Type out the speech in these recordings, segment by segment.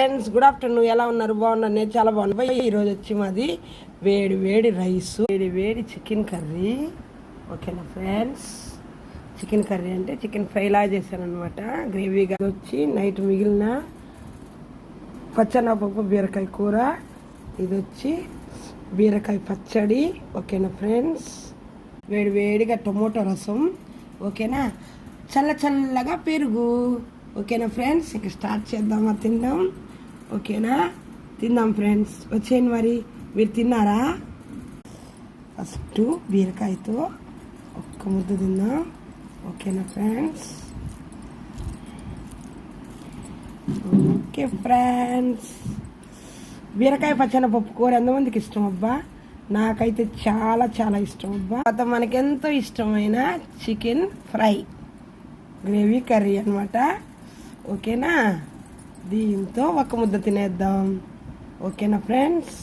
Friends good afternoon. ఎలా ఉన్నారు? బాగున్నారు. నేను చాలా బాగున్నా. ఈరోజు వచ్చి మాది వేడి వేడి రైస్, వేడి వేడి చికెన్ కర్రీ. ఓకేనా ఫ్రెండ్స్, చికెన్ కర్రీ అంటే చికెన్ ఫ్రైలా చేశాను అనమాట, గ్రేవీగా. వచ్చి నైట్ మిగిలిన పచ్చనపప్పు బీరకాయ కూర, ఇది వచ్చి బీరకాయ పచ్చడి. ఓకేనా ఫ్రెండ్స్, వేడి వేడిగా టొమాటో రసం. ఓకేనా, చల్ల చల్లగా పెరుగు. ఓకేనా ఫ్రెండ్స్, ఇక స్టార్ట్ చేద్దామా తిందాం. ఓకేనా, తిందాం ఫ్రెండ్స్, వచ్చేయండి. మరి మీరు తిన్నారా? ఫస్ట్ బీరకాయతో ఒక్క ముద్ద తిందాం. ఓకేనా ఫ్రెండ్స్. ఓకే ఫ్రెండ్స్, బీరకాయ పచ్చనపప్పు కూర ఎంతమందికి ఇష్టం అబ్బా? నాకైతే చాలా చాలా ఇష్టం అబ్బా. తర్వాత మనకెంతో ఇష్టమైన చికెన్ ఫ్రై గ్రేవీ కర్రీ అనమాట. ఓకేనా, దీంతో ఒక ముద్ద తినేద్దాం. ఓకేనా ఫ్రెండ్స్.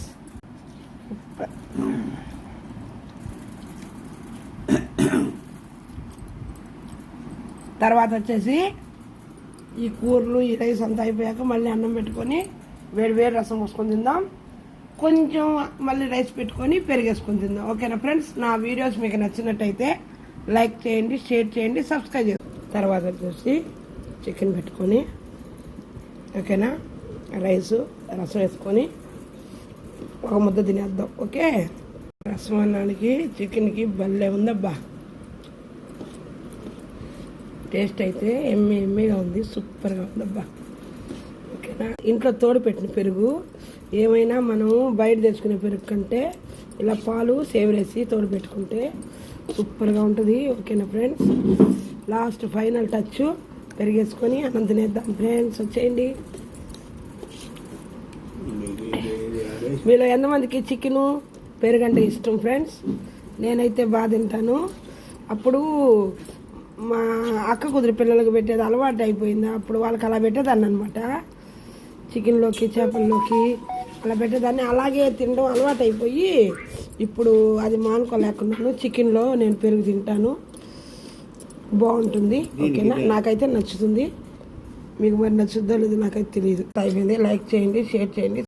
తర్వాత వచ్చేసి ఈ కూరలు ఈ రైస్ అంతా అయిపోయాక మళ్ళీ అన్నం పెట్టుకొని వేడి వేడి రసం పోసుకొని తిందాం. కొంచెం మళ్ళీ రైస్ పెట్టుకొని పెరిగేసుకొని తిందాం. ఓకేనా ఫ్రెండ్స్, నా వీడియోస్ మీకు నచ్చినట్టయితే లైక్ చేయండి, షేర్ చేయండి, సబ్స్క్రైబ్ చేయండి. తర్వాత వచ్చేసి చికెన్ పెట్టుకొని, ఓకేనా, రైసు రసం వేసుకొని ఒక ముద్ద తినేద్దాం. ఓకే, రసం అన్నానికి చికెన్కి భలే ఉందబ్బా. టేస్ట్ అయితే ఎమ్మెగా ఉంది, సూపర్గా ఉందబ్బా. ఓకేనా, ఇంట్లో తోడు పెట్టిన పెరుగు, ఏమైనా మనము బయట తెచ్చుకునే పెరుగు కంటే ఇలా పాలు సేవరేసి తోడు పెట్టుకుంటే సూపర్గా ఉంటుంది. ఓకేనా ఫ్రెండ్స్, లాస్ట్ ఫైనల్ టచ్ పెరిగేసుకొని అన్నం తినేద్దాం ఫ్రెండ్స్. వచ్చేయండి. మీలో ఎంతమందికి చికెను పెరుగంటే ఇష్టం ఫ్రెండ్స్? నేనైతే బాగా తింటాను. అప్పుడు మా అక్క కుదిరి పిల్లలకు పెట్టేది అలవాటు అయిపోయింది. అప్పుడు వాళ్ళకి అలా పెట్టేదాన్ని అనమాట, చికెన్లోకి చేపల్లోకి అలా పెట్టేదాన్ని. అలాగే తినడం అలవాటు అయిపోయి ఇప్పుడు అది మానుకోలేకున్నాను. చికెన్లో నేను పెరుగు తింటాను, బాగుంటుంది. ఓకేనా, నాకైతే నచ్చుతుంది. మీకు మరి నచ్చుద్దో లేదో నాకైతే తెలియదు. అయిపోయింది. లైక్ చేయండి, షేర్ చేయండి.